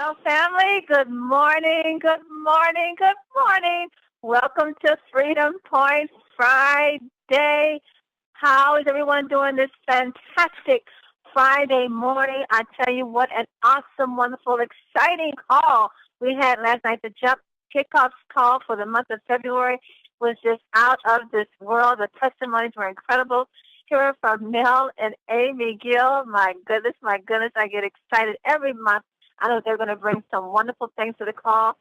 Well, family, good morning, good morning, good morning. Welcome to Freedom Point Friday. How is everyone doing this fantastic Friday morning? I tell you what, an awesome, wonderful, exciting call we had last night. The jump kickoff call for the month of February was just out of this world. The testimonies were incredible. Hearing from Mel and Amy Gill, my goodness, I get excited every month. I know they're going to bring some wonderful things to the call.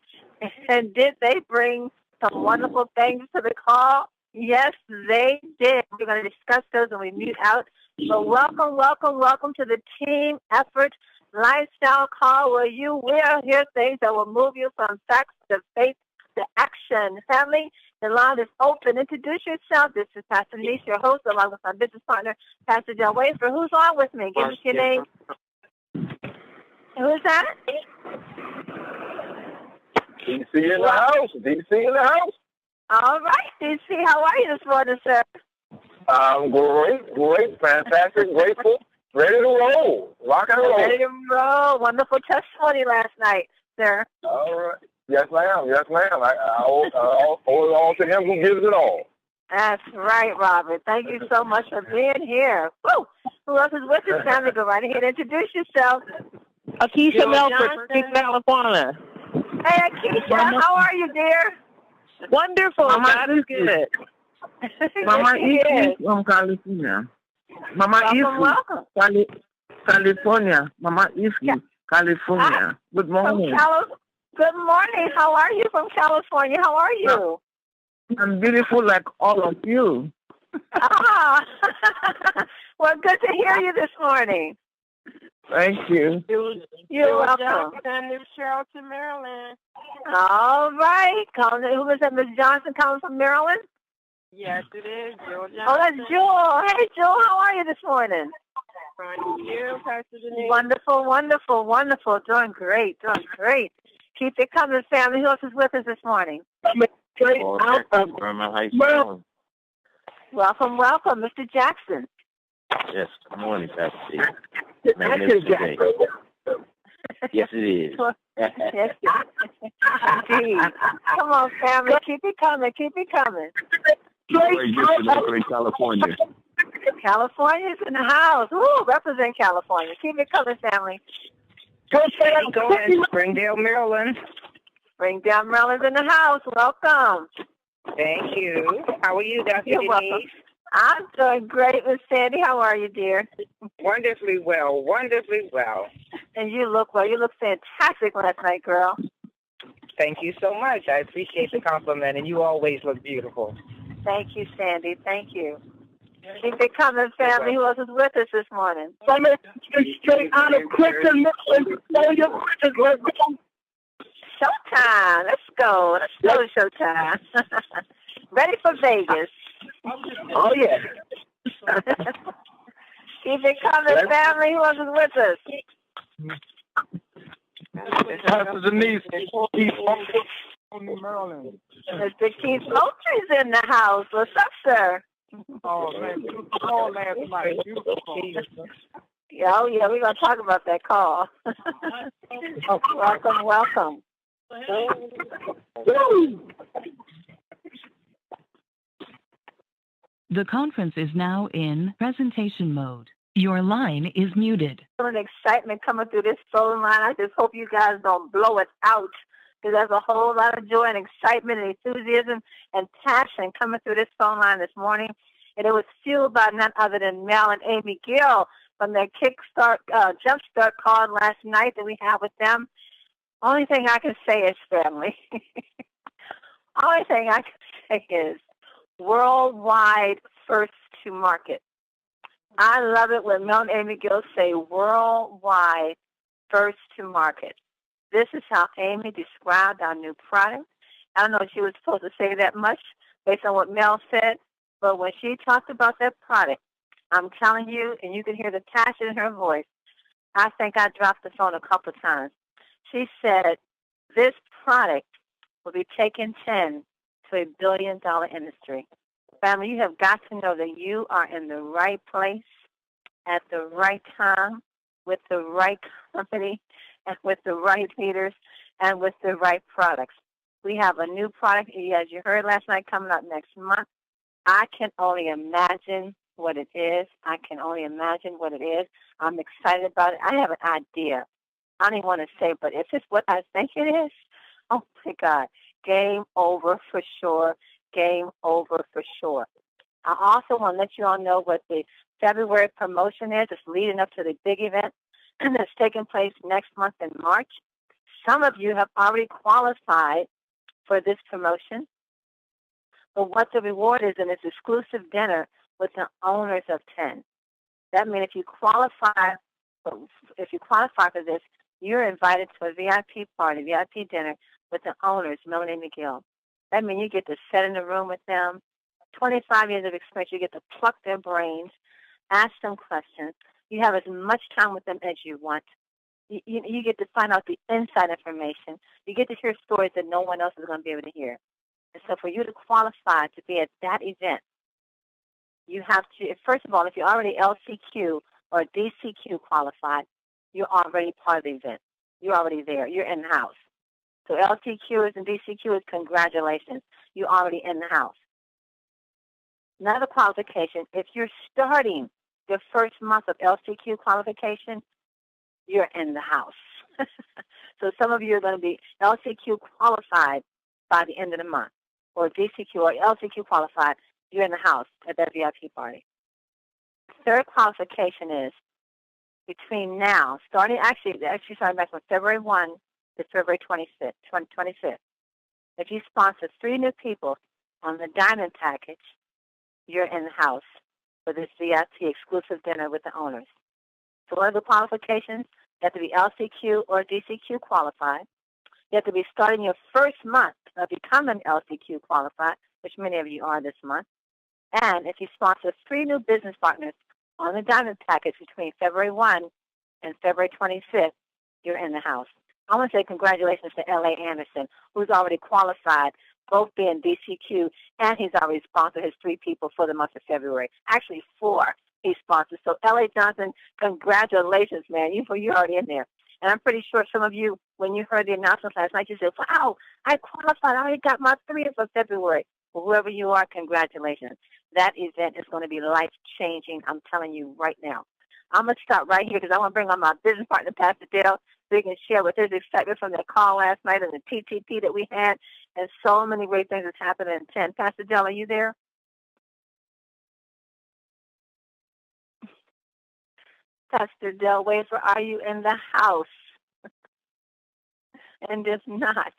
And did they bring some wonderful things to the call? Yes, they did. We're going to discuss those when we mute out. So welcome to the team effort lifestyle call where you will hear things that will move you from facts to faith to action. Family, the line is open. Introduce yourself. This is Pastor Niche, your host, along with my business partner, Pastor Del Wafer. Who's on with me? Give us your name. Who is that? DC in the house. DC in the house. All right, DC. How are you this morning, sir? Great, fantastic, grateful, ready to roll. Rock and roll. Ready to roll. Wonderful testimony last night, sir. All right. Yes, ma'am. I owe it all to him who gives it all. That's right, Robert. Thank you so much for being here. Woo! Who else is with us, family? Go right ahead. Introduce yourself. Akeisha Melford, California. Hey, Akeisha, how are you, dear? Wonderful. God is good. Mama is from California. Mama welcome. California. Mama is California. Good morning. Good morning. How are you from California? How are you? I'm beautiful like all of you. Well, good to hear you this morning. Thank you. You're welcome. New Charlton, Maryland. All right. Who was that? Ms. Johnson coming from Maryland? Yes, it is. Jewel Johnson. Oh, that's Jewel. Hey, Jewel, how are you this morning? Thank you, Pastor Denise. Wonderful. Doing great. Keep it coming, family. Who else is with us this morning? Straight out of Maryland. Welcome, Mr. Jackson. Yes, good morning, Pastor. Magnificent day. Yes, it is. Yes, indeed. Come on, family. Keep it coming. Great California. California's in the house. Woo, represent California. Keep it coming, family. Go ahead, Springdale, Maryland. Springdale, Maryland's in the house. Welcome. Thank you. How are you, Dr. You're Denise? welcome. I'm doing great, Miss Sandy. How are you, dear? Wonderfully well. And you look well. You look fantastic last night, girl. Thank you so much. I appreciate the compliment, and you always look beautiful. Thank you, Sandy. Thank you. Keep it coming, family. Who else is with us this morning? Straight out of Christian Showtime. Let's go. Showtime. Ready for Vegas. Oh, yeah. Keep it coming, family. Who else is with us? Pastor Denise, Maryland. Mr. Keith Moultrie's in the house. What's up, sir? Oh, man. Call last night. Beautiful call. Yeah, we're going to talk about that call. Welcome. The conference is now in presentation mode. Your line is muted. An excitement coming through this phone line. I just hope you guys don't blow it out, because there's a whole lot of joy and excitement and enthusiasm and passion coming through this phone line this morning. And it was fueled by none other than Mel and Amy Gill from their jumpstart call last night that we had with them. Only thing I can say is family. Only thing I can say is worldwide first to market. I love it when Mel and Amy Gill say worldwide first to market. This is how Amy described our new product. I don't know if she was supposed to say that much based on what Mel said, but when she talked about that product, I'm telling you, and you can hear the passion in her voice, I think I dropped the phone a couple of times. She said, this product will be taking 10 to $1 billion industry. Family, you have got to know that you are in the right place at the right time with the right company and with the right leaders and with the right products. We have a new product, as you heard last night, coming up next month. I can only imagine what it is. I can only imagine what it is. I'm excited about it. I have an idea. I don't even want to say, but if it's what I think it is, oh my God, game over for sure. Game over for sure. I also want to let you all know what the February promotion is. It's leading up to the big event that's taking place next month in March. Some of you have already qualified for this promotion. But what the reward is, and it's exclusive dinner with the owners of 10. That means if you qualify for this, you're invited to a VIP party, VIP dinner with the owners, Melanie McGill. That means you get to sit in the room with them. 25 years of experience, you get to pluck their brains, ask them questions. You have as much time with them as you want. You get to find out the inside information. You get to hear stories that no one else is going to be able to hear. And so for you to qualify to be at that event, you have to, first of all, if you're already LCQ or DCQ qualified, you're already part of the event. You're already there. You're in the house. So LCQ and DCQ is congratulations. You're already in the house. Another qualification, if you're starting the first month of LCQ qualification, you're in the house. So some of you are going to be LCQ qualified by the end of the month, or DCQ or LCQ qualified, you're in the house at that VIP party. Third qualification is between now, starting back from February 1 to February 25th. If you sponsor 3 new people on the diamond package, you're in the house for this VIP exclusive dinner with the owners. So what are the qualifications? You have to be LCQ or DCQ qualified. You have to be starting your first month of becoming LCQ qualified, which many of you are this month. And if you sponsor 3 new business partners on the diamond package between February 1 and February 25th, you're in the house. I want to say congratulations to L.A. Anderson, who's already qualified, both being DCQ, and he's already sponsored his 3 people for the month of February. Actually, 4 he sponsored. So L.A. Johnson, congratulations, man. You're already in there. And I'm pretty sure some of you, when you heard the announcement last night, you said, wow, I qualified. I already got my 3 for February. Well, whoever you are, congratulations. That event is going to be life-changing, I'm telling you right now. I'm going to stop right here because I want to bring on my business partner, Pastor Dale, so he can share with his excitement from that call last night and the TTP that we had, and so many great things that's happening in 10. Pastor Dale, are you there? Pastor Del Wafer, are you in the house? And if not,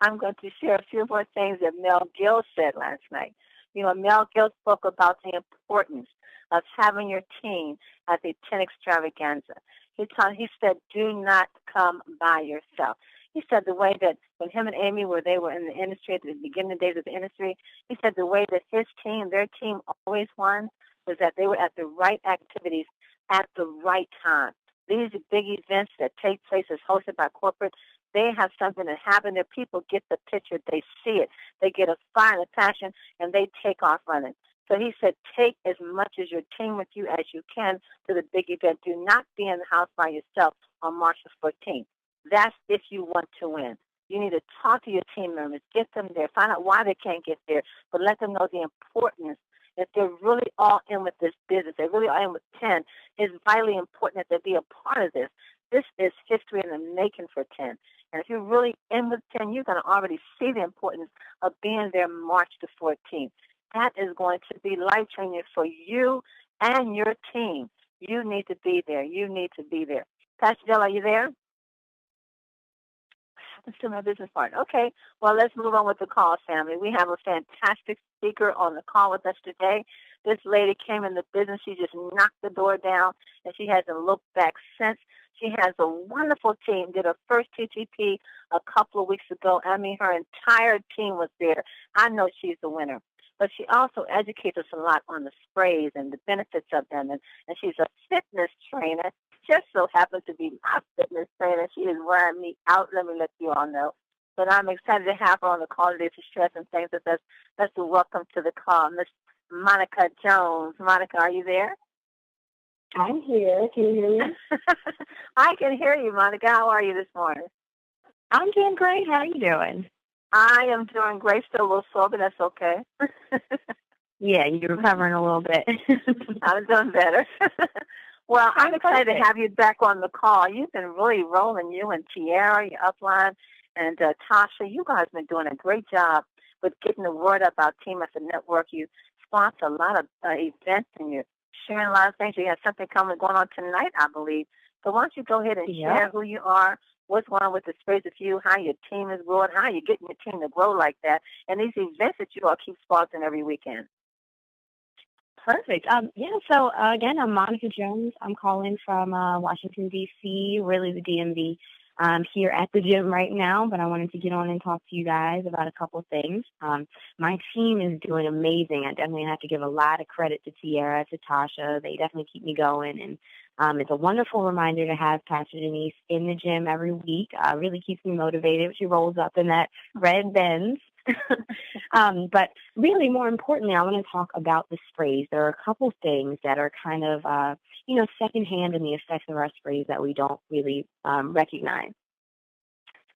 I'm going to share a few more things that Mel Gill said last night. You know, Mel Gill spoke about the importance of having your team at the 10 extravaganza. He said, do not come by yourself. He said the way that when him and Amy they were in the industry at the beginning days of the industry, he said the way that their team always won was that they were at the right activities at the right time. These big events that take place as hosted by corporate, they have something that happen. Their people get the picture. They see it. They get a fire and a passion, and they take off running. So he said, take as much as your team with you as you can to the big event. Do not be in the house by yourself on March the 14th. That's if you want to win. You need to talk to your team members, get them there, find out why they can't get there, but let them know the importance. If they're really all in with this business, they're really all in with 10, it's vitally important that they be a part of this. This is history in the making for 10. And if you're really in with 10, you're going to already see the importance of being there March the 14th. That is going to be life-changing for you and your team. You need to be there. You need to be there. Pastor Dell, are you there? To my business partner. Okay, well, let's move on with the call, family. We have a fantastic speaker on the call with us today. This lady came in the business. She just knocked the door down, and she hasn't looked back since. She has a wonderful team, did her first TTP a couple of weeks ago. I mean, her entire team was there. I know she's the winner. But she also educates us a lot on the sprays and the benefits of them. And she's a fitness trainer. Just so happens to be my fitness trainer. She is wearing me out, let me let you all know. But I'm excited to have her on the call today to share some things with us. Let's welcome to the call Miss Monica Jones. Monica, are you there? I'm here. Can you hear me? I can hear you, Monica. How are you this morning? I'm doing great. How are you doing? I am doing great. Still a little sore, but that's okay. Yeah, you're recovering a little bit. I'm doing better. Well, I'm excited to have you back on the call. You've been really rolling, you and Tiara, your upline, and Tasha. You guys have been doing a great job with getting the word up about Team Effort Network. You sponsor a lot of events, and you're sharing a lot of things. You have something going on tonight, I believe. So why don't you go ahead and share who you are, what's going on with the Sprays of You, how your team is growing, how you're getting your team to grow like that, and these events that you all keep sponsoring every weekend. Perfect. So again, I'm Monica Jones. I'm calling from Washington, D.C., really the DMV. I'm here at the gym right now, but I wanted to get on and talk to you guys about a couple things. My team is doing amazing. I definitely have to give a lot of credit to Tiara, to Tasha. They definitely keep me going, and it's a wonderful reminder to have Pastor Denise in the gym every week. Really keeps me motivated. She rolls up in that red Benz. But really, more importantly, I want to talk about the sprays. There are a couple things that are kind of, secondhand in the effects of our sprays that we don't really recognize.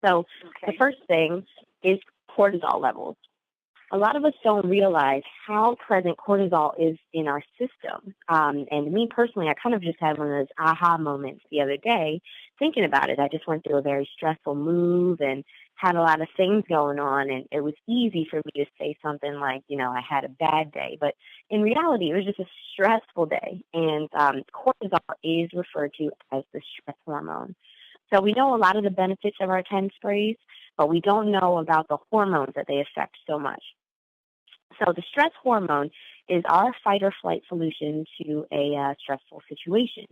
So the first thing is cortisol levels. A lot of us don't realize how present cortisol is in our system. And me personally, I kind of just had one of those aha moments the other day thinking about it. I just went through a very stressful move and had a lot of things going on, and it was easy for me to say something like, I had a bad day. But in reality, it was just a stressful day, and cortisol is referred to as the stress hormone. So we know a lot of the benefits of our 10 sprays, but we don't know about the hormones that they affect so much. So the stress hormone is our fight or flight solution to a stressful situation.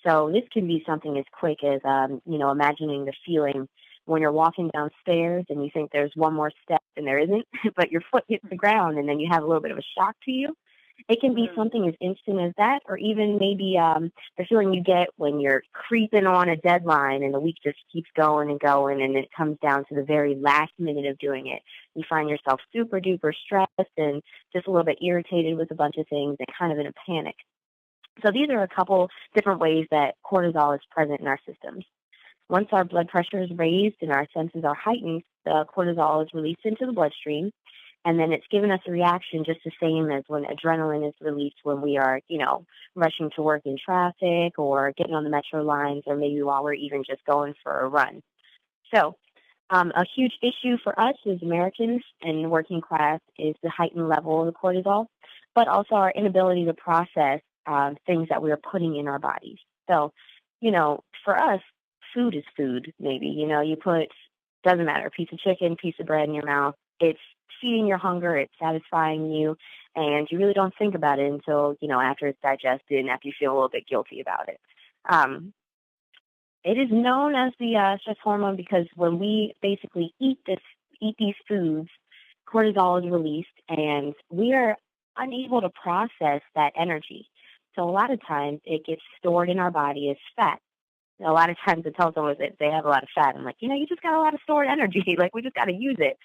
So this can be something as quick as, imagining the feeling when you're walking downstairs and you think there's one more step and there isn't, but your foot hits the ground and then you have a little bit of a shock to you. It can be something as instant as that, or even maybe the feeling you get when you're creeping on a deadline and the week just keeps going and going, and it comes down to the very last minute of doing it. You find yourself super duper stressed and just a little bit irritated with a bunch of things and kind of in a panic. So these are a couple different ways that cortisol is present in our systems. Once our blood pressure is raised and our senses are heightened, the cortisol is released into the bloodstream, and then it's given us a reaction just the same as when adrenaline is released when we are, rushing to work in traffic or getting on the metro lines, or maybe while we're even just going for a run. So a huge issue for us as Americans and working class is the heightened level of the cortisol, but also our inability to process things that we are putting in our bodies. So, for us, food is food, maybe. You put, doesn't matter, a piece of chicken, piece of bread in your mouth. It's feeding your hunger, it's satisfying you, and you really don't think about it until, after it's digested and after you feel a little bit guilty about it. It is known as the stress hormone because when we basically eat these foods, cortisol is released, and we are unable to process that energy. So a lot of times it gets stored in our body as fat. A lot of times it tells someone that they have a lot of fat. I'm like, you just got a lot of stored energy. Like, we just got to use it.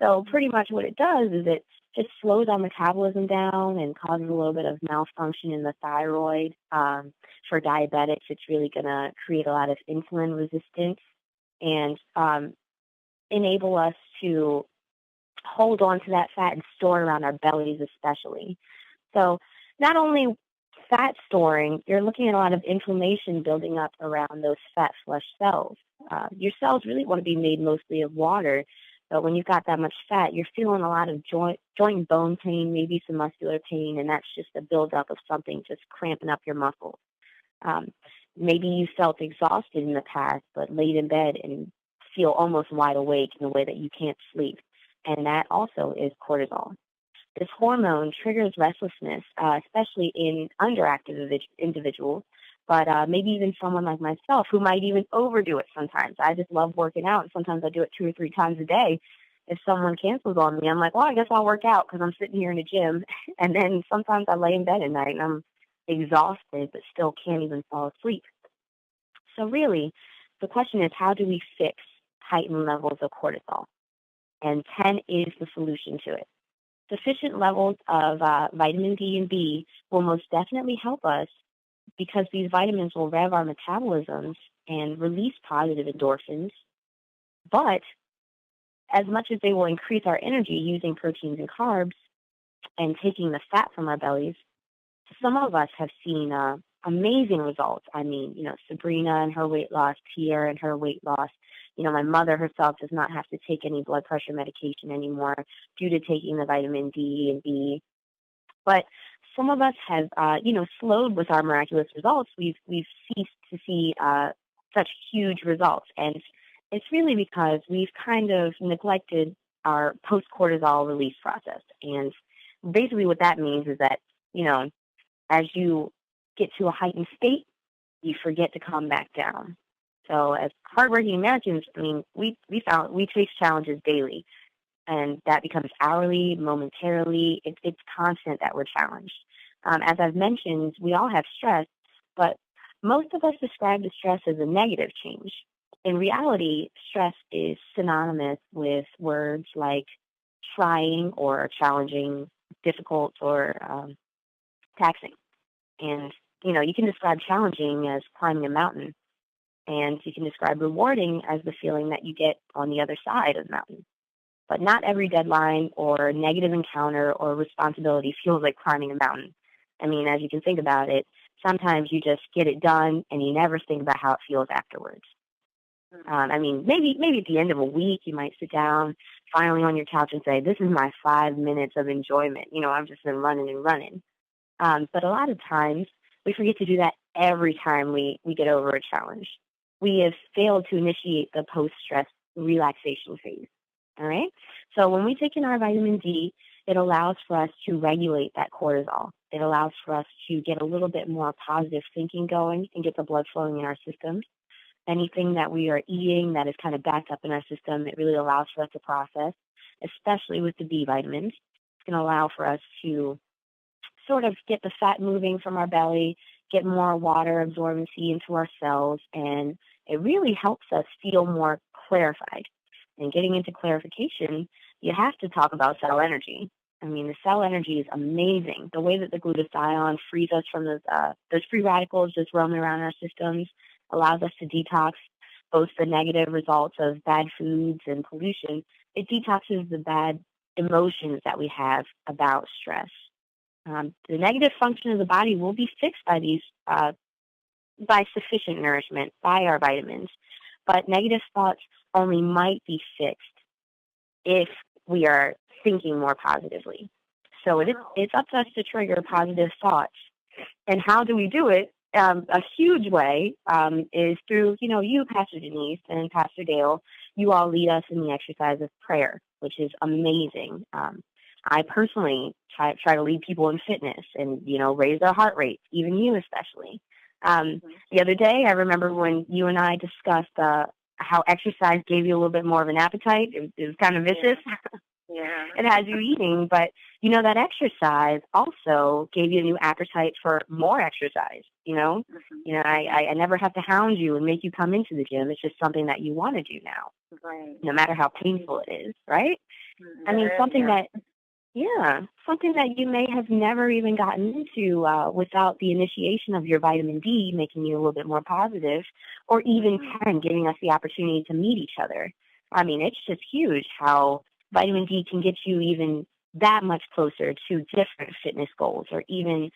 So pretty much what it does is it just slows our metabolism down and causes a little bit of malfunction in the thyroid. For diabetics, it's really going to create a lot of insulin resistance and enable us to hold on to that fat and store it around our bellies especially. So not only fat storing, you're looking at a lot of inflammation building up around those fat flush cells. Your cells really want to be made mostly of water, but when you've got that much fat, you're feeling a lot of joint bone pain, maybe some muscular pain, and that's just a buildup of something just cramping up your muscles. Maybe you felt exhausted in the past, but laid in bed and feel almost wide awake in a way that you can't sleep, and that also is cortisol. This hormone triggers restlessness, especially in underactive individuals, but maybe even someone like myself who might even overdo it sometimes. I just love working out, and sometimes I do it 2 or 3 times a day. If someone cancels on me, I'm like, well, I guess I'll work out because I'm sitting here in the gym. And then sometimes I lay in bed at night and I'm exhausted but still can't even fall asleep. So really, the question is, how do we fix heightened levels of cortisol? And 10 is the solution to it. Sufficient levels of vitamin D and B will most definitely help us, because these vitamins will rev our metabolisms and release positive endorphins. But as much as they will increase our energy using proteins and carbs and taking the fat from our bellies, some of us have seen amazing results. I mean, Sabrina and her weight loss, Pierre and her weight loss. My mother herself does not have to take any blood pressure medication anymore due to taking the vitamin D and B. But some of us have, slowed with our miraculous results. We've ceased to see such huge results. And it's really because we've kind of neglected our post-cortisol release process. And basically what that means is that, as you get to a heightened state, you forget to come back down. So as hardworking Americans, we face challenges daily, and that becomes hourly, momentarily. It's constant that we're challenged. As I've mentioned, we all have stress, but most of us describe the stress as a negative change. In reality, stress is synonymous with words like trying or challenging, difficult or taxing. And, you can describe challenging as climbing a mountain, and you can describe rewarding as the feeling that you get on the other side of the mountain. But not every deadline or negative encounter or responsibility feels like climbing a mountain. As you can think about it, sometimes you just get it done and you never think about how it feels afterwards. Maybe at the end of a week, you might sit down finally on your couch and say, this is my 5 minutes of enjoyment. I've just been running and running. But a lot of times we forget to do that every time we get over a challenge. We have failed to initiate the post-stress relaxation phase. All right? So when we take in our vitamin D, it allows for us to regulate that cortisol. It allows for us to get a little bit more positive thinking going and get the blood flowing in our systems. Anything that we are eating that is kind of backed up in our system, it really allows for us to process, especially with the B vitamins. It's going to allow for us to sort of get the fat moving from our belly, get more water absorbency into our cells, and it really helps us feel more clarified. And getting into clarification, you have to talk about cell energy. The cell energy is amazing. The way that the glutathione frees us from those free radicals just roaming around our systems allows us to detox both the negative results of bad foods and pollution. It detoxes the bad emotions that we have about stress. The negative function of the body will be fixed by these, by sufficient nourishment, by our vitamins. But negative thoughts only might be fixed if we are thinking more positively. So it's up to us to trigger positive thoughts. And how do we do it? A huge way is through, you, Pastor Denise, and Pastor Dale. You all lead us in the exercise of prayer, which is amazing. I personally try to lead people in fitness and, raise their heart rate, even you especially. The other day, I remember when you and I discussed how exercise gave you a little bit more of an appetite. It was kind of vicious. Yeah. It has you eating, but, that exercise also gave you a new appetite for more exercise, I never have to hound you and make you come into the gym. It's just something that you want to do now, Right. no matter how painful it is, right? Something that you may have never even gotten into without the initiation of your vitamin D, making you a little bit more positive, or even Karen giving us the opportunity to meet each other. It's just huge how vitamin D can get you even that much closer to different fitness goals, or even,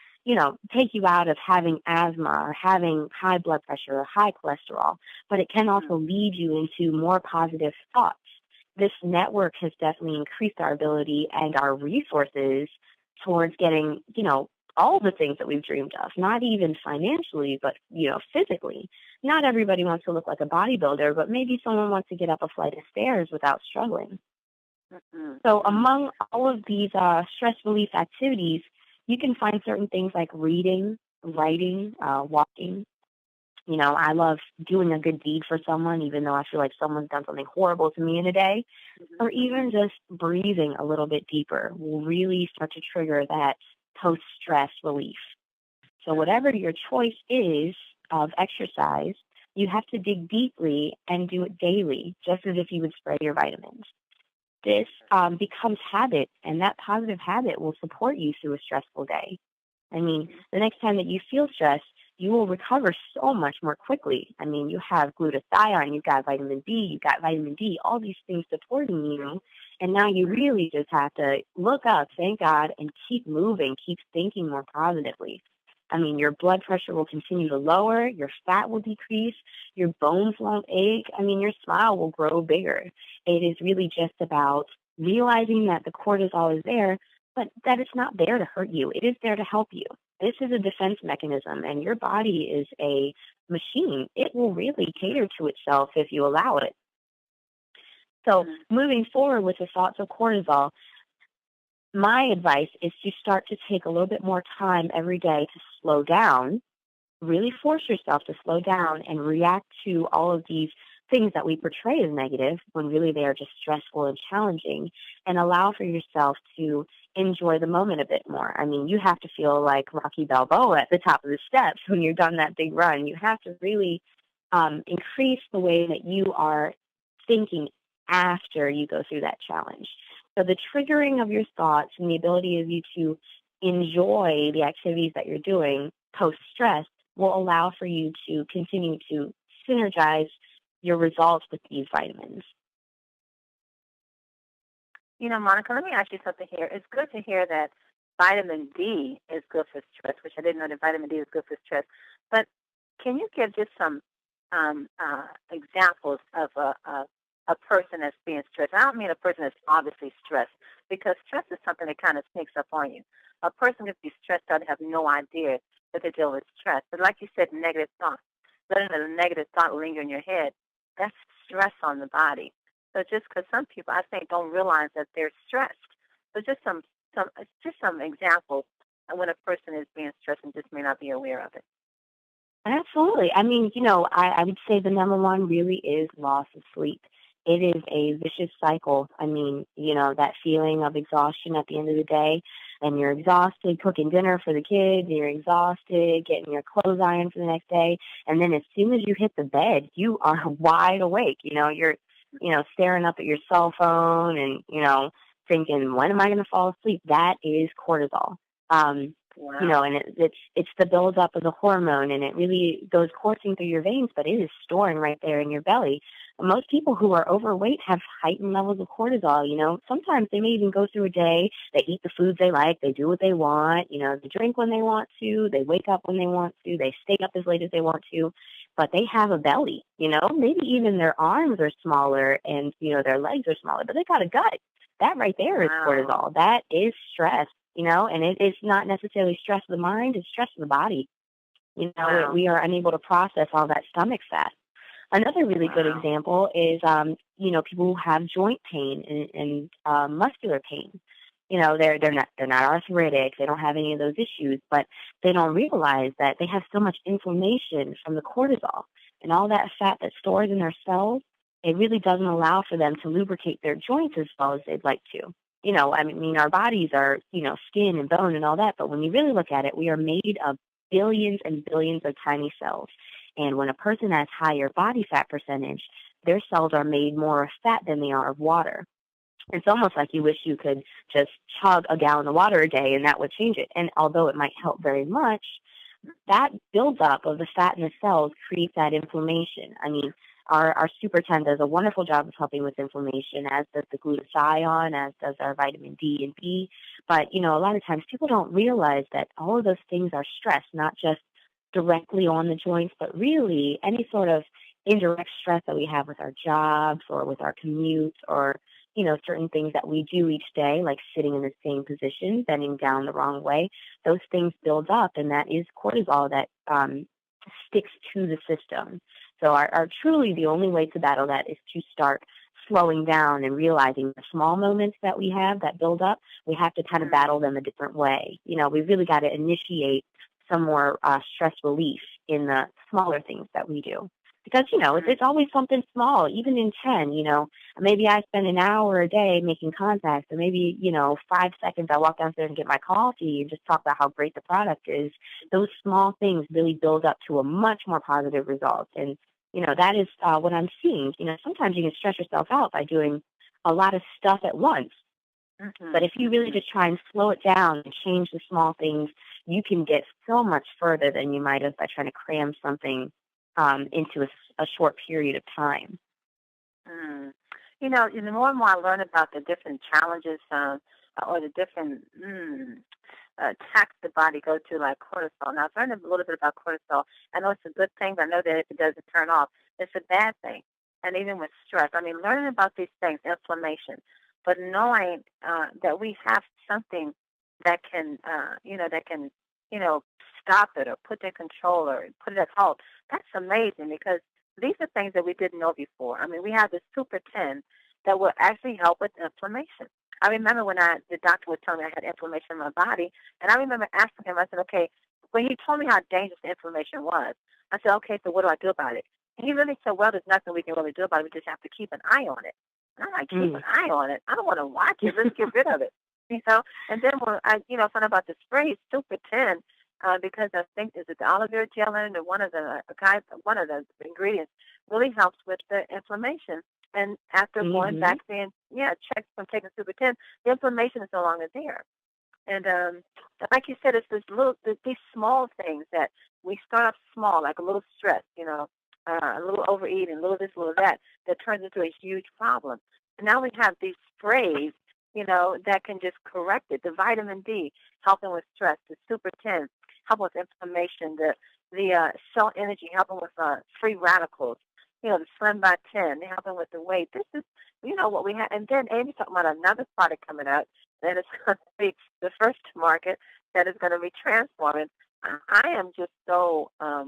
take you out of having asthma or having high blood pressure or high cholesterol. But it can also lead you into more positive thoughts. This network has definitely increased our ability and our resources towards getting, all the things that we've dreamed of, not even financially, but, physically. Not everybody wants to look like a bodybuilder, but maybe someone wants to get up a flight of stairs without struggling. So among all of these stress relief activities, you can find certain things like reading, writing, walking. I love doing a good deed for someone, even though I feel like someone's done something horrible to me in a day, or even just breathing a little bit deeper will really start to trigger that post-stress relief. So whatever your choice is of exercise, you have to dig deeply and do it daily, just as if you would spray your vitamins. This becomes habit, and that positive habit will support you through a stressful day. The next time that you feel stressed, you will recover so much more quickly. I mean, you have glutathione, you've got vitamin B, you've got vitamin D, all these things supporting you. And now you really just have to look up, thank God, and keep moving, keep thinking more positively. I mean, your blood pressure will continue to lower, your fat will decrease, your bones won't ache. I mean, your smile will grow bigger. It is really just about realizing that the cortisol is there, but that it's not there to hurt you. It is there to help you. This is a defense mechanism, and your body is a machine. It will really cater to itself if you allow it. So moving forward with the thoughts of cortisol, my advice is to start to take a little bit more time every day to slow down, really force yourself to slow down and react to all of these things that we portray as negative when really they are just stressful and challenging, and allow for yourself to enjoy the moment a bit more. I mean, you have to feel like Rocky Balboa at the top of the steps when you're done that big run. You have to really increase the way that you are thinking after you go through that challenge. So the triggering of your thoughts and the ability of you to enjoy the activities that you're doing post-stress will allow for you to continue to synergize your results with these vitamins. You know, Monica, let me ask you something here. It's good to hear that vitamin D is good for stress, which I didn't know that vitamin D is good for stress. But can you give just some examples of a person that's being stressed? I don't mean a person that's obviously stressed, because stress is something that kind of sneaks up on you. A person could be stressed out and have no idea that they're dealing with stress. But like you said, negative thoughts, letting a negative thought linger in your head, that's stress on the body. So just because some people, I think, don't realize that they're stressed. So just some examples when a person is being stressed and just may not be aware of it. Absolutely. I mean, you know, I would say the number one really is loss of sleep. It is a vicious cycle. I mean, you know, that feeling of exhaustion at the end of the day, and you're exhausted cooking dinner for the kids, you're exhausted getting your clothes ironed for the next day, and then as soon as you hit the bed, you are wide awake. You know, you're, you know, staring up at your cell phone and, you know, thinking, when am I going to fall asleep? That is cortisol. Wow. You know, and it's the buildup of the hormone, and it really goes coursing through your veins, but it is storing right there in your belly. Most people who are overweight have heightened levels of cortisol. You know, sometimes they may even go through a day, they eat the foods they like, they do what they want, you know, they drink when they want to, they wake up when they want to, they stay up as late as they want to, but they have a belly, you know, maybe even their arms are smaller and, you know, their legs are smaller, but they got a gut. That right there is cortisol. That is stress. You know, and it's not necessarily stress of the mind, it's stress of the body. You know, we are unable to process all that stomach fat. Another really good example is, you know, people who have joint pain and muscular pain. You know, they're not arthritic, they don't have any of those issues, but they don't realize that they have so much inflammation from the cortisol and all that fat that stores in their cells. It really doesn't allow for them to lubricate their joints as well as they'd like to. You know, I mean, our bodies are, you know, skin and bone and all that, but when you really look at it, we are made of billions and billions of tiny cells. And when a person has higher body fat percentage, their cells are made more of fat than they are of water. It's almost like you wish you could just chug a gallon of water a day and that would change it. And although it might help very much, that buildup of the fat in the cells creates that inflammation. I mean, our Super 10 does a wonderful job of helping with inflammation, as does the glutathione, as does our vitamin D and B. But, you know, a lot of times people don't realize that all of those things are stress, not just directly on the joints, but really any sort of indirect stress that we have with our jobs or with our commutes or, you know, certain things that we do each day, like sitting in the same position, bending down the wrong way. Those things build up, and that is cortisol that sticks to the system. So our truly the only way to battle that is to start slowing down and realizing the small moments that we have that build up, we have to kind of battle them a different way. You know, we really got to initiate some more stress relief in the smaller things that we do. Because, you know, it's always something small, even in 10, you know, maybe I spend an hour a day making contacts, or maybe, you know, 5 seconds I walk downstairs and get my coffee and just talk about how great the product is. Those small things really build up to a much more positive result. And, you know, that is what I'm seeing. You know, sometimes you can stress yourself out by doing a lot of stuff at once. But if you really just try and slow it down and change the small things, you can get so much further than you might have by trying to cram something into a short period of time. You know, the more and more I learn about the different challenges or the different attacks the body go to, like cortisol. Now, I've learned a little bit about cortisol. I know it's a good thing, but I know that if it doesn't turn off, it's a bad thing. And even with stress, I mean, learning about these things, inflammation, but knowing that we have something that can, stop it or put it in control or put it at halt, that's amazing because these are things that we didn't know before. I mean, we have this Super 10 that will actually help with inflammation. I remember when the doctor was telling me I had inflammation in my body, and I remember asking him, I said, okay, when he told me how dangerous the inflammation was, I said, okay, so what do I do about it? And he really said, well, there's nothing we can really do about it. We just have to keep an eye on it. And I'm like, keep an eye on it? I don't want to watch it. Let's get rid of it. You know? And then when I, found out about the spray, Super 10, because I think is it the aloe vera gel in it, or one of the ingredients really helps with the inflammation. And after going back saying, check from taking Super 10, the inflammation is no longer there. And like you said, it's these small things that we start off small, like a little stress, a little overeating, a little this, a little that turns into a huge problem. And now we have these sprays, that can just correct it. The vitamin D helping with stress, the Super 10 helping with inflammation, the cell energy helping with free radicals. The Slim by 10, they helping with the weight. This is, what we have. And then Amy's talking about another product coming out that is going to be the first to market that is going to be transforming. I am just so, I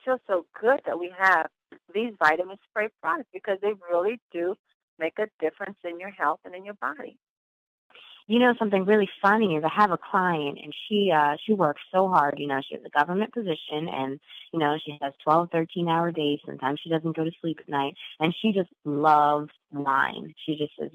feel so good that we have these vitamin spray products because they really do make a difference in your health and in your body. Something really funny is I have a client, and she works so hard. She has a government position, and, she has 12, 13-hour days. Sometimes she doesn't go to sleep at night, and she just loves wine. She just says,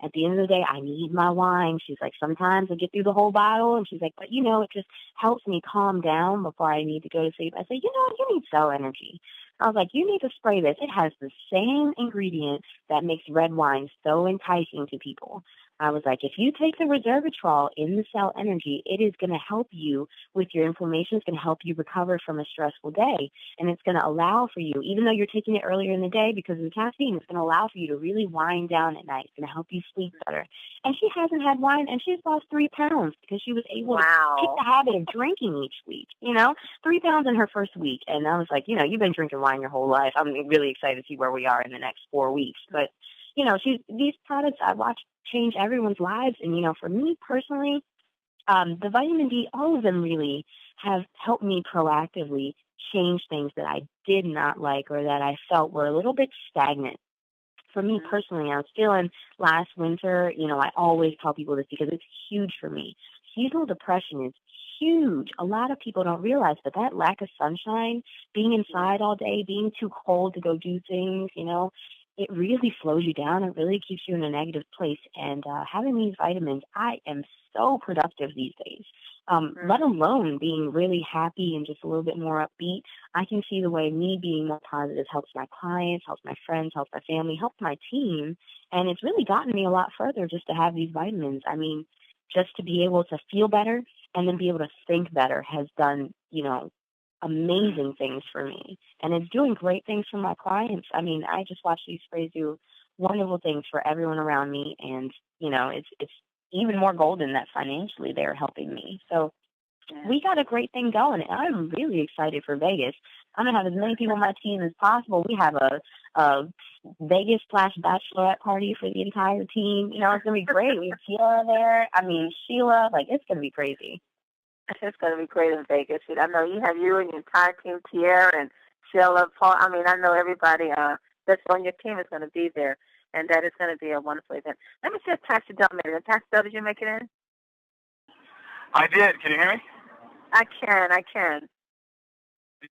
at the end of the day, I need my wine. She's like, sometimes I get through the whole bottle, and she's like, but, it just helps me calm down before I need to go to sleep. I say, you need cell energy. I was like, you need to spray this. It has the same ingredient that makes red wine so enticing to people. I was like, if you take the resveratrol in the cell energy, it is going to help you with your inflammation. It's going to help you recover from a stressful day. And it's going to allow for you, even though you're taking it earlier in the day because of the caffeine, it's going to allow for you to really wind down at night. It's going to help you sleep better. And she hasn't had wine, and she's lost 3 pounds because she was able to kick the habit of drinking each week, 3 pounds in her first week. And I was like, you've been drinking wine your whole life. I'm really excited to see where we are in the next 4 weeks. But, these products I watched change everyone's lives. And, for me personally, the vitamin D, all of them really have helped me proactively change things that I did not like or that I felt were a little bit stagnant. For me personally, I was feeling last winter, I always tell people this because it's huge for me. Seasonal depression is huge. A lot of people don't realize that lack of sunshine, being inside all day, being too cold to go do things, it really slows you down. It really keeps you in a negative place. And having these vitamins, I am so productive these days, let alone being really happy and just a little bit more upbeat. I can see the way me being more positive helps my clients, helps my friends, helps my family, helps my team. And it's really gotten me a lot further just to have these vitamins. I mean, just to be able to feel better and then be able to think better has done, amazing things for me. And it's doing great things for my clients. I mean, I just watch these sprays do wonderful things for everyone around me. And, it's even more golden that financially they're helping me. So we got a great thing going. And I'm really excited for Vegas. I'm going to have as many people on my team as possible. We have a Vegas/bachelorette party for the entire team. It's going to be great. We have Sheila there. I mean, Sheila, it's going to be crazy. It's going to be great in Vegas. I know you have you and your entire team, Pierre and Sheila, Paul. I mean, I know everybody that's on your team is going to be there, and that is going to be a wonderful event. Let me see if Pastor Del made it. Pastor Del, did you make it in? I did. Can you hear me? I can.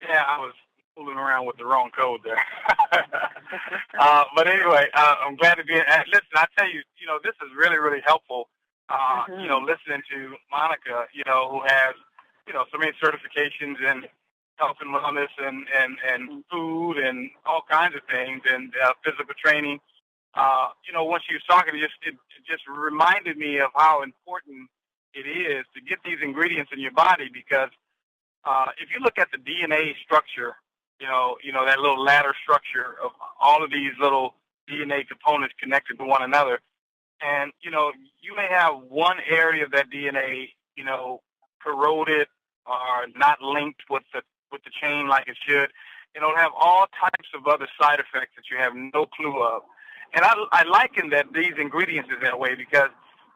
Yeah, I was fooling around with the wrong code there. But anyway, I'm glad to be in. Listen, I tell you, this is really, really helpful. Listening to Monica, who has, so many certifications in health and wellness and food and all kinds of things and physical training. When she was talking, it just reminded me of how important it is to get these ingredients in your body, because if you look at the DNA structure, that little ladder structure of all of these little DNA components connected to one another, and you may have one area of that DNA, corroded or not linked with the chain like it should. It'll have all types of other side effects that you have no clue of. And I liken that these ingredients is that way, because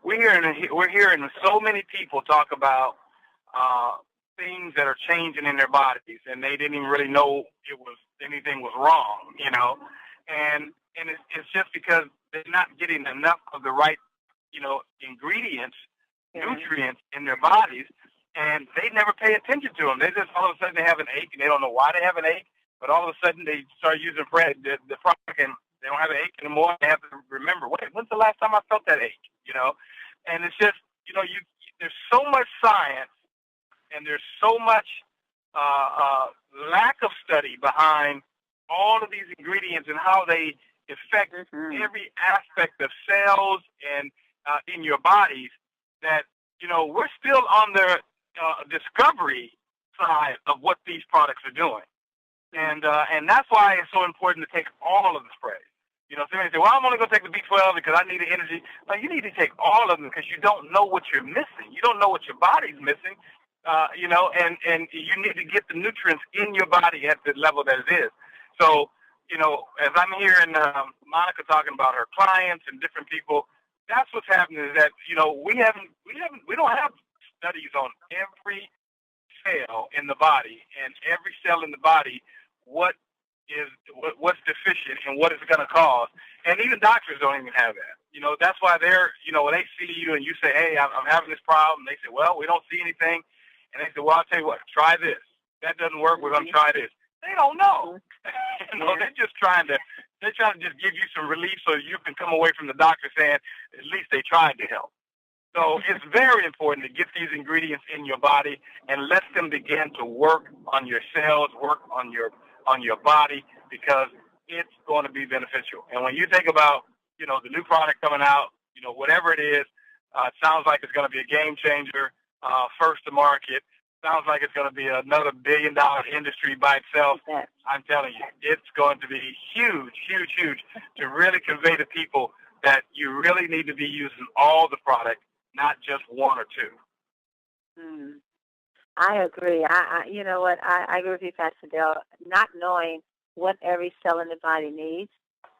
we're hearing so many people talk about things that are changing in their bodies, and they didn't even really know anything was wrong, and it's just because they're not getting enough of the right, ingredients, nutrients in their bodies, and they never pay attention to them. They just all of a sudden they have an ache, and they don't know why they have an ache, but all of a sudden they start using the product, and they don't have an ache anymore. They have to remember, when's the last time I felt that ache, And it's just, there's so much science, and there's so much lack of study behind all of these ingredients and how they affect every aspect of cells and in your bodies, that we're still on the discovery side of what these products are doing, and that's why it's so important to take all of the sprays. Somebody say, well, I'm only going to take the B12 because I need the energy. Well, you need to take all of them, because you don't know what you're missing. You don't know what your body's missing, and you need to get the nutrients in your body at the level that it is. So, as I'm hearing Monica talking about her clients and different people, that's what's happening, is that, we don't have studies on every cell in the body, and every cell in the body, what's deficient and what it's going to cause. And even doctors don't even have that. That's why they're, when they see you and you say, hey, I'm having this problem, they say, well, we don't see anything. And they say, well, I'll tell you what, try this. That doesn't work, we're going to try this. They don't know. They're just trying to just give you some relief so you can come away from the doctor saying, at least they tried to help. So it's very important to get these ingredients in your body and let them begin to work on your cells, work on your body, because it's going to be beneficial. And when you think about, the new product coming out, whatever it is, it sounds like it's going to be a game changer, first to market. Sounds like it's going to be another $1 billion industry by itself. I'm telling you, it's going to be huge, huge, huge, to really convey to people that you really need to be using all the product, not just one or two. I agree. You know what? I agree with you, Pastor Dale. Not knowing what every cell in the body needs,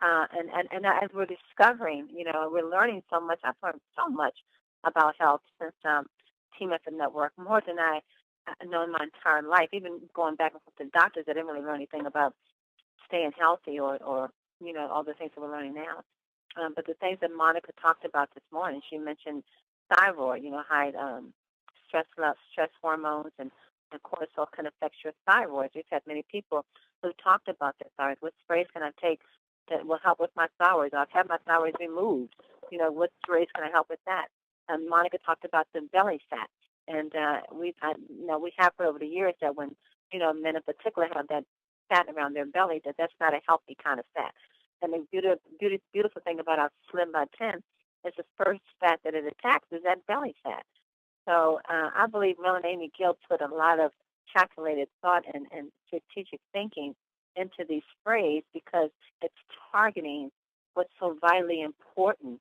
and as we're discovering, we're learning so much. I've learned so much about health since Team Effort Network, more than I know in my entire life. Even going back and forth to doctors, I didn't really learn anything about staying healthy or all the things that we're learning now. But the things that Monica talked about this morning, she mentioned thyroid, high stress hormones and cortisol can affect your thyroid. We've had many people who talked about their thyroid. What sprays can I take that will help with my thyroid? I've had my thyroid removed. What sprays can I help with that? And Monica talked about the belly fat. And we have heard over the years that when, men in particular have that fat around their belly, that's not a healthy kind of fat. And the beautiful thing about our Slim by 10 is the first fat that it attacks is that belly fat. So I believe Mel and Amy Gill put a lot of calculated thought and strategic thinking into these sprays, because it's targeting what's so vitally important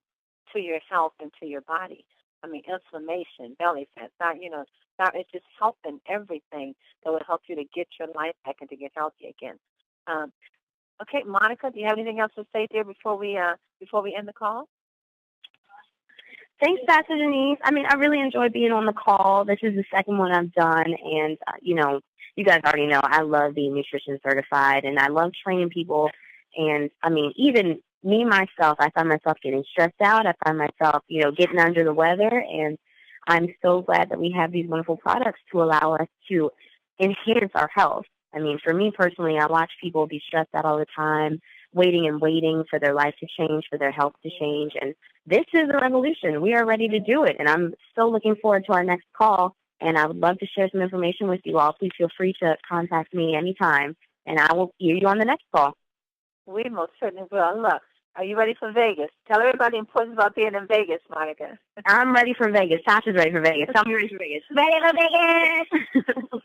to your health and to your body. I mean, inflammation, belly fat, it's just helping everything that will help you to get your life back and to get healthy again. Okay, Monica, do you have anything else to say there before we end the call? Thanks, Pastor Denise. I mean, I really enjoyed being on the call. This is the second one I've done, and, you guys already know I love being nutrition certified, and I love training people. And, I mean, even me, myself, I find myself getting stressed out. I find myself, getting under the weather, and I'm so glad that we have these wonderful products to allow us to enhance our health. I mean, for me personally, I watch people be stressed out all the time, waiting for their life to change, for their health to change. And this is a revolution. We are ready to do it. And I'm so looking forward to our next call. And I would love to share some information with you all. Please feel free to contact me anytime, and I will hear you on the next call. We most certainly will. Look, Are you ready for Vegas? Tell everybody the importance about being in Vegas, Monica. I'm ready for Vegas. Tasha's ready for Vegas. Tell me ready for Vegas. Ready for Vegas!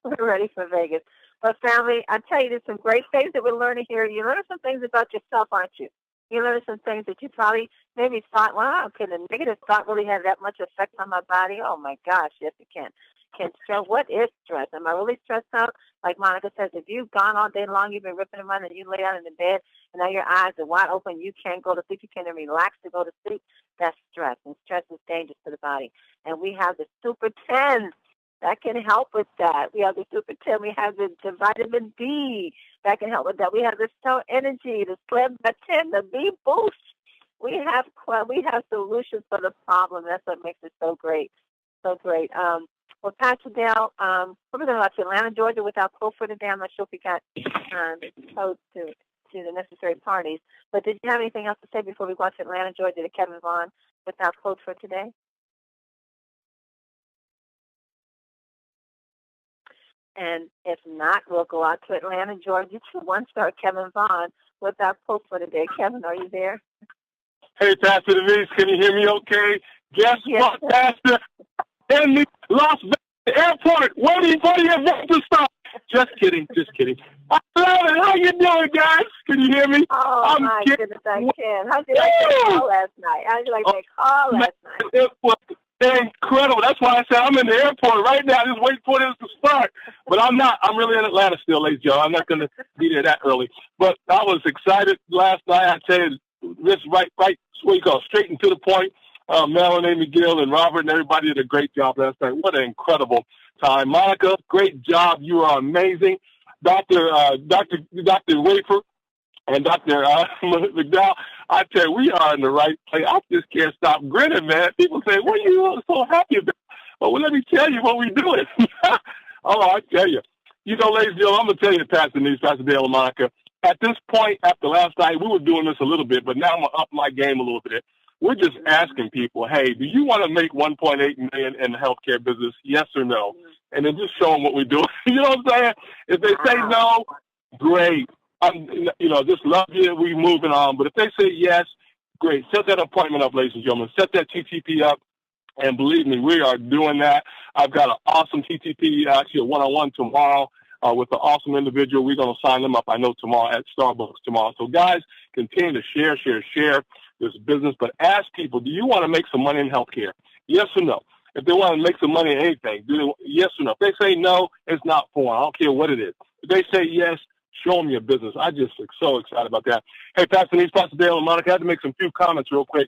We're ready for Vegas. Well, family, I tell you, there's some great things that we're learning here. You learn some things about yourself, aren't you? You learn some things that you probably maybe thought, wow, can a negative thought really have that much effect on my body? Oh, my gosh, yes, it can. Can stress? What is stress? Am I really stressed out? Like Monica says, if you've gone all day long, you've been ripping around, and you lay down in the bed, and now your eyes are wide open, you can't go to sleep, you can't even relax to go to sleep, that's stress, and stress is dangerous to the body. And we have the Super 10 that can help with that. We have the Super 10. We have the vitamin D that can help with that. We have the Stone Energy, the Slim, the 10, the B Boost. We have solutions for the problem. That's what makes it so great, so great. Well, Pastor Dale, we're going to go to Atlanta, Georgia with our quote for today. I'm not sure if we got codes to the necessary parties. But did you have anything else to say before we go to Atlanta, Georgia to Kevin Vaughn with our quote for today? And if not, we'll go out to Atlanta, Georgia to one-star Kevin Vaughn with our quote for today. Kevin, are you there? Hey, Pastor Denise, can you hear me okay? Guess what, Pastor? In the Las Vegas airport, waiting for the event to start. Just kidding. I love it. How you doing, guys? Can you hear me? Oh, my goodness, I can. How'd you like that call last night? It was incredible. That's why I said I'm in the airport right now, just waiting for this to start. But I'm not. I'm really in Atlanta still, ladies and gentlemen. I'm not going to be there that early. But I was excited last night. I tell you, this right, what you call straight and to the point. Melanie, McGill, and Robert, and everybody did a great job last night. What an incredible time. Monica, great job. You are amazing. Dr. Wafer and Dr. McDowell, I tell you, we are in the right place. I just can't stop grinning, man. People say, what are you so happy about? Well, let me tell you what we're doing. Oh, I tell you. You know, ladies and gentlemen, I'm going to tell you, Pastor Denise, Pastor Dale, and Monica, at this point, after last night, we were doing this a little bit, but now I'm going to up my game a little bit. We're just asking people, hey, do you want to make $1.8 million in the healthcare business? Yes or no? And then just show them what we're doing. You know what I'm saying? If they say no, great. Just love you. We're moving on. But if they say yes, great. Set that appointment up, ladies and gentlemen. Set that TTP up. And believe me, we are doing that. I've got an awesome TTP, actually a one-on-one tomorrow with an awesome individual. We're going to sign them up, I know, tomorrow at Starbucks tomorrow. So, guys, continue to share this business, but ask people, do you want to make some money in healthcare? Yes or no? If they want to make some money in anything, yes or no? If they say no, it's not for them. I don't care what it is. If they say yes, show them your business. I just am so excited about that. Hey, Pastor Denise, Pastor Dale, and Monica, I had to make some few comments real quick.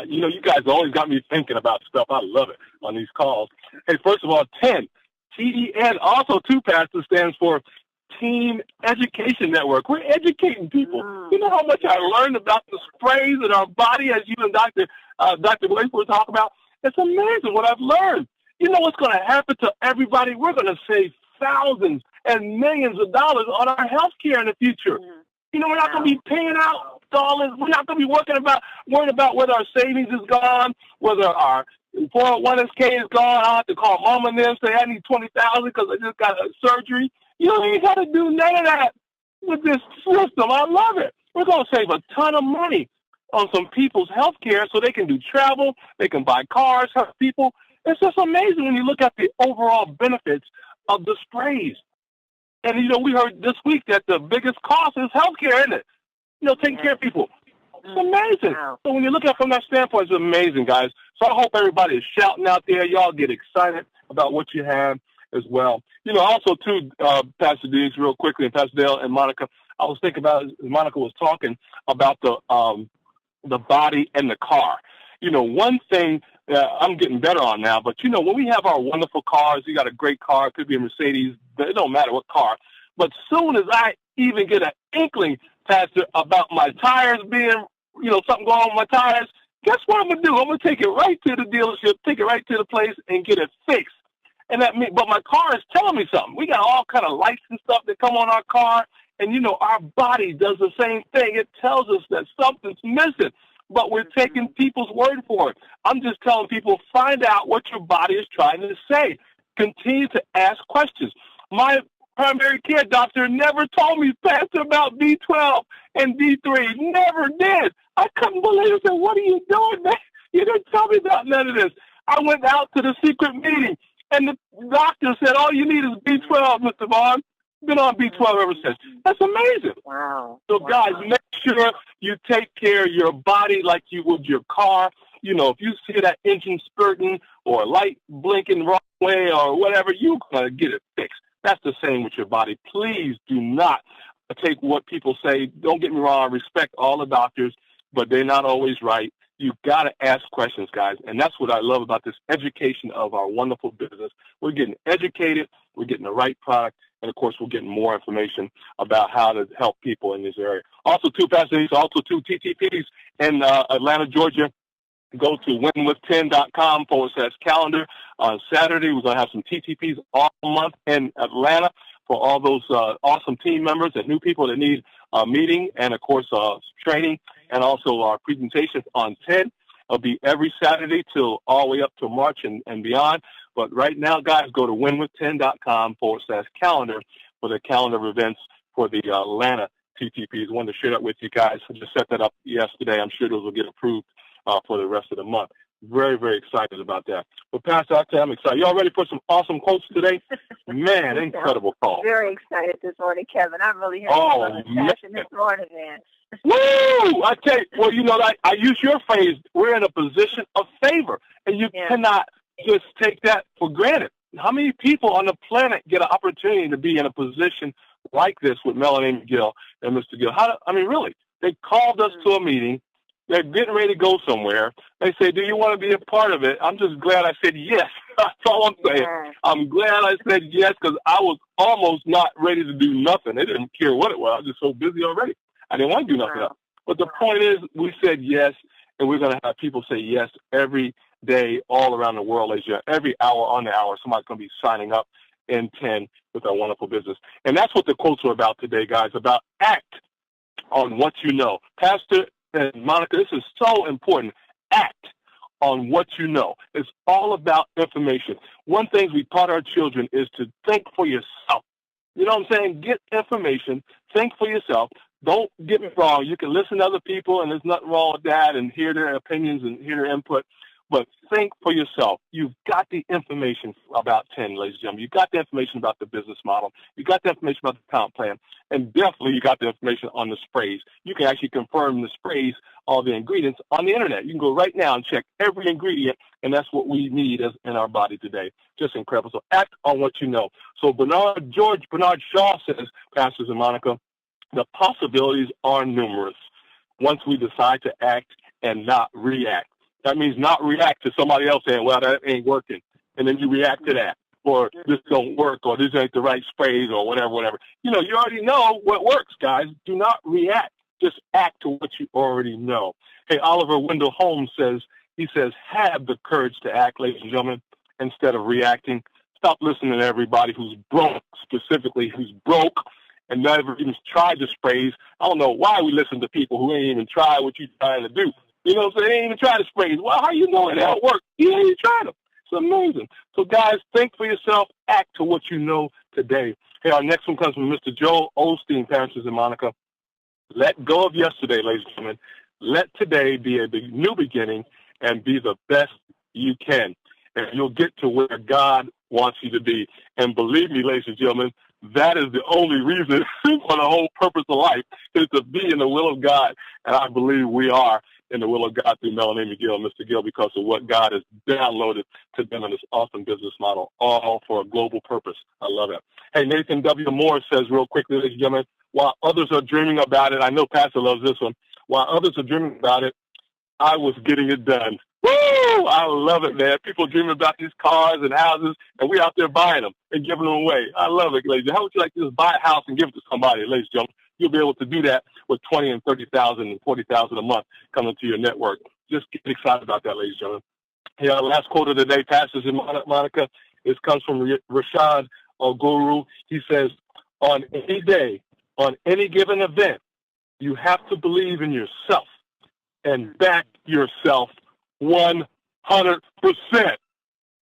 You guys always got me thinking about stuff. I love it on these calls. Hey, first of all, 10, TEN, also 2, Pastor, stands for Team Education Network. We're educating people. You know how much I learned about the sprays in our body, as you and Dr. Blake were talking about? It's amazing what I've learned. You know what's going to happen to everybody? We're going to save thousands and millions of dollars on our health care in the future. You know, we're not going to be paying out dollars. We're not going to be worrying about whether our savings is gone, whether our 401k is gone. I'll have to call mom and them, say I need $20,000 because I just got a surgery. You don't even got to do none of that with this system. I love it. We're going to save a ton of money on some people's health care so they can do travel, they can buy cars, help people. It's just amazing when you look at the overall benefits of the sprays. And, we heard this week that the biggest cost is health care, isn't it? Taking care of people. It's amazing. So when you look at it from that standpoint, it's amazing, guys. So I hope everybody is shouting out there. Y'all get excited about what you have as well. Also, too, Pastor Denise, real quickly, and Pastor Dale and Monica, I was thinking about, as Monica was talking about the body and the car. One thing I'm getting better on now, but, when we have our wonderful cars, you got a great car, it could be a Mercedes, it don't matter what car. But soon as I even get an inkling, Pastor, about my tires being, something going on with my tires, guess what I'm going to do? I'm going to take it right to the dealership, take it right to the place and get it fixed. And but my car is telling me something. We got all kind of lights and stuff that come on our car. And, our body does the same thing. It tells us that something's missing, but we're taking people's word for it. I'm just telling people, find out what your body is trying to say. Continue to ask questions. My primary care doctor never told me, Pastor, about B12 and D3. Never did. I couldn't believe it. I said, what are you doing, man? You didn't tell me about none of this. I went out to the secret meeting, and the doctor said, all you need is B12, Mr. Vaughn. Been on B12 ever since. That's amazing. Wow. So, guys, make sure you take care of your body like you would your car. You know, if you see that engine spurting or light blinking wrong way or whatever, you're going to get it fixed. That's the same with your body. Please do not take what people say. Don't get me wrong. I respect all the doctors, but they're not always right. You got to ask questions, guys. And that's what I love about this education of our wonderful business. We're getting educated. We're getting the right product. And, of course, we're getting more information about how to help people in this area. Also, two TTPs in Atlanta, Georgia. Go to winwith10.com/calendar. On Saturday, we're going to have some TTPs all month in Atlanta for all those awesome team members and new people that need a meeting and, of course, training, and also our presentations on 10. It'll be every Saturday till all the way up to March and beyond. But right now, guys, go to winwith10.com/calendar for the calendar of events for the Atlanta TTPs. I wanted to share that with you guys. I just set that up yesterday. I'm sure those will get approved for the rest of the month. Very, very excited about that. But Pastor, I tell you, I'm excited. Y'all ready for some awesome quotes today? Man, incredible call. Very excited this morning, Kevin. I'm really hearing some passion this morning, man. Woo! I tell you, well, you know, I use your phrase, we're in a position of favor, and you cannot just take that for granted. How many people on the planet get an opportunity to be in a position like this with Melanie McGill and Mr. Gill? Really, they called us to a meeting. They're getting ready to go somewhere. They say, do you want to be a part of it? I'm just glad I said yes. That's all I'm saying. I'm glad I said yes because I was almost not ready to do nothing. They didn't care what it was. I was just so busy already. I didn't want to do nothing else. But the point is, we said yes, and we're going to have people say yes every day all around the world. Every hour on the hour, somebody's going to be signing up in 10 with our wonderful business. And that's what the quotes are about today, guys, about act on what you know. Pastor and Monica, this is so important. Act on what you know. It's all about information. One thing we taught our children is to think for yourself. You know what I'm saying? Get information. Think for yourself. Don't get me wrong. You can listen to other people, and there's nothing wrong with that, and hear their opinions and hear their input. But think for yourself. You've got the information about 10, ladies and gentlemen. You've got the information about the business model. You've got the information about the comp plan. And definitely you got the information on the sprays. You can actually confirm the sprays, all the ingredients, on the Internet. You can go right now and check every ingredient, and that's what we need in our body today. Just incredible. So act on what you know. So Bernard Shaw says, Pastors and Monica, the possibilities are numerous once we decide to act and not react. That means not react to somebody else saying, well, that ain't working. And then you react to that. Or this don't work, or this ain't the right sprays, or whatever. You know, you already know what works, guys. Do not react. Just act to what you already know. Hey, Oliver Wendell Holmes says, have the courage to act, ladies and gentlemen, instead of reacting. Stop listening to everybody who's broke, specifically who's broke, and never even tried the sprays. I don't know why we listen to people who ain't even tried what you're trying to do. You know what I'm saying? They ain't even try the sprays. Well, how you know it don't work? You ain't even tried them. It's amazing. So, guys, think for yourself. Act to what you know today. Hey, our next one comes from Mr. Joel Osteen, Pastors and Monica. Let go of yesterday, ladies and gentlemen. Let today be a new beginning and be the best you can. And you'll get to where God wants you to be. And believe me, ladies and gentlemen, that is the only reason for the whole purpose of life is to be in the will of God. And I believe we are in the will of God through Melanie McGill and Mr. Gill because of what God has downloaded to them in this awesome business model, all for a global purpose. I love it. Hey, Nathan W. Moore says real quickly, ladies and gentlemen, while others are dreaming about it, I know Pastor loves this one, while others are dreaming about it, I was getting it done. Woo! I love it, man. People dreaming about these cars and houses, and we out there buying them and giving them away. I love it, ladies. How would you like to just buy a house and give it to somebody, ladies and gentlemen? You'll be able to do that with $20,000 and $30,000 and $40,000 a month coming to your network. Just get excited about that, ladies and gentlemen. Hey, our last quote of the day, Pastors and Monica, comes from Rashad Oguru. He says, on any day, on any given event, you have to believe in yourself and back yourself 100%.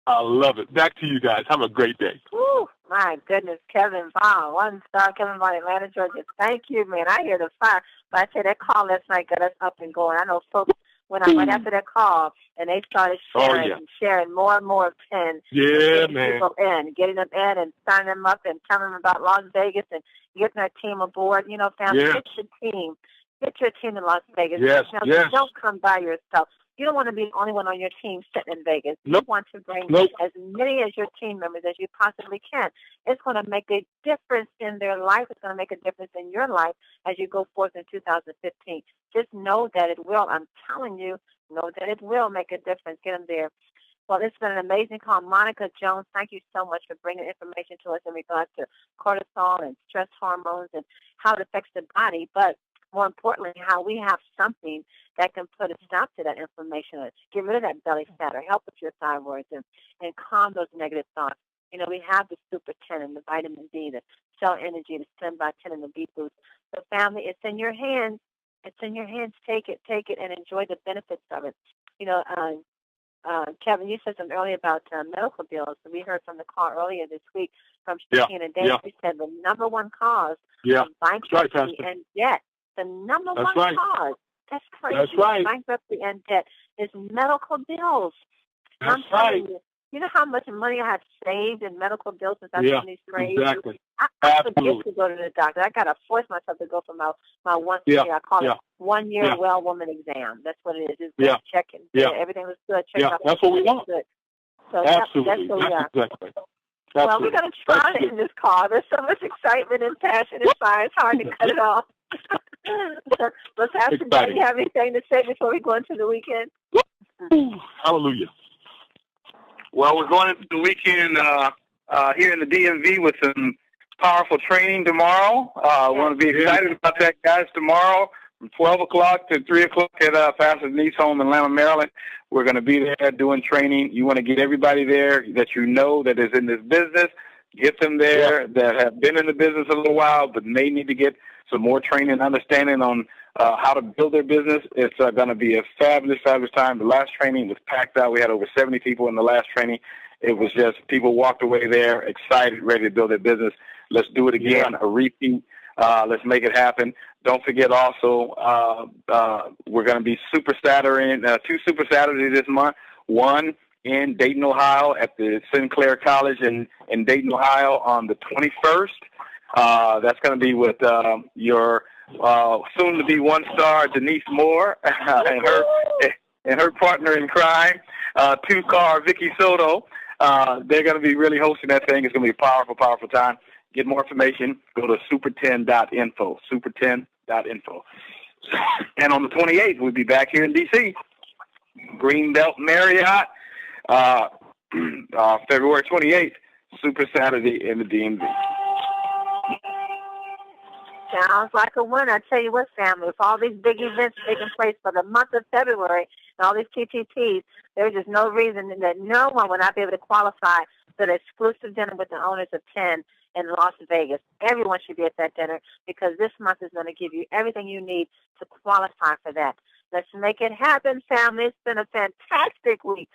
I love it. Back to you guys. Have a great day. Woo, My goodness, Kevin Vaughn, 1-star Kevin Vaughn, Atlanta, Georgia. Thank you, man. I hear the fire. But I tell you, that call last night got us up and going. I know folks went out right after that call, and they started sharing and sharing more and more pins. Yeah, getting man. people in, getting them in and signing them up and telling them about Las Vegas and getting their team aboard. You know, family, get your team. Get your team in Las Vegas. Yes, Don't come by yourself. You don't want to be the only one on your team sitting in Vegas. Nope. You want to bring as many as your team members as you possibly can. It's going to make a difference in their life. It's going to make a difference in your life as you go forth in 2015. Just know that it will. I'm telling you, know that it will make a difference. Get them there. Well, it's been an amazing call. Monica Jones, thank you so much for bringing information to us in regards to cortisol and stress hormones and how it affects the body. But more importantly, how we have something that can put a stop to that inflammation, get rid of that belly fat, or help with your thyroid and calm those negative thoughts. You know, we have the Super 10 and the vitamin D, the cell energy, the Stem by 10 and the B boost. So family, it's in your hands. It's in your hands. Take it, and enjoy the benefits of it. You know, Kevin, you said something earlier about medical bills. We heard from the call earlier this week from Shakina and Dave. She said the number one cause of bankruptcy and debt. The number one cause. That's crazy. That's right. Bankruptcy and debt is medical bills. That's right. You know how much money I have saved in medical bills since I've been these trades? Exactly. I forget to go to the doctor. I got to force myself to go for my once a year. I call it 1 year well woman exam. That's what it is. Just checking. Everything was good. Check out that's what we want. Good. So Absolutely. That's what we are. Exactly. Well, we're going to try to end this call. There's so much excitement and passion and fire. It's hard to cut it off. Let's have somebody have anything to say before we go into the weekend. Hallelujah. Well, we're going into the weekend here in the DMV with some powerful training tomorrow. We want to be excited about that, guys. Tomorrow from 12 o'clock to 3 o'clock at Pastor Denise's home in Lima, Maryland. We're going to be there doing training. You want to get everybody there that you know that is in this business. Get them there that have been in the business a little while but may need to get some more training and understanding on how to build their business. It's going to be a fabulous, fabulous time. The last training was packed out. We had over 70 people in the last training. It was just people walked away there excited, ready to build their business. Let's do it again, a repeat. Let's make it happen. Don't forget also, we're going to be Super Saturday, 2 Super Saturdays this month. One in Dayton, Ohio at the Sinclair College in Dayton, Ohio on the 21st. That's going to be with your soon-to-be 1-star Denise Moore and her partner in crime, 2-car Vicky Soto. They're going to be really hosting that thing. It's going to be a powerful, powerful time. Get more information, go to super10.info, super10.info. And on the 28th, we'll be back here in D.C., Greenbelt Marriott, February 28th, Super Saturday in the DMV. Sounds like a winner. I tell you what, family, with all these big events taking place for the month of February and all these TTTs, there's just no reason that no one will not be able to qualify for the exclusive dinner with the owners of 10 in Las Vegas. Everyone should be at that dinner because this month is going to give you everything you need to qualify for that. Let's make it happen, family. It's been a fantastic week.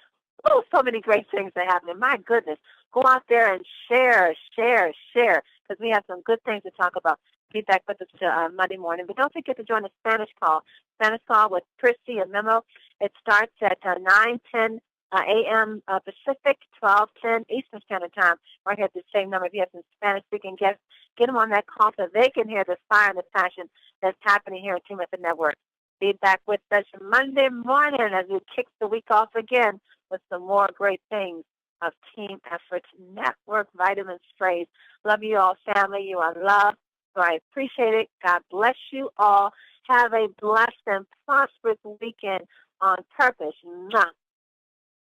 Oh, so many great things are happening. My goodness. Go out there and share, because we have some good things to talk about. Be back with us Monday morning. But don't forget to join the Spanish call with Christy and Memo. It starts at 9:10 a.m. Pacific, 12:10 Eastern Standard Time. Right here at the same number. If you have some Spanish-speaking guests, get them on that call so they can hear the fire and the passion that's happening here at Team Effort Network. Be back with us Monday morning as we kick the week off again with some more great things of Team Efforts Network vitamin sprays. Love you all, family. You are loved. So I appreciate it. God bless you all. Have a blessed and prosperous weekend on purpose. Mwah.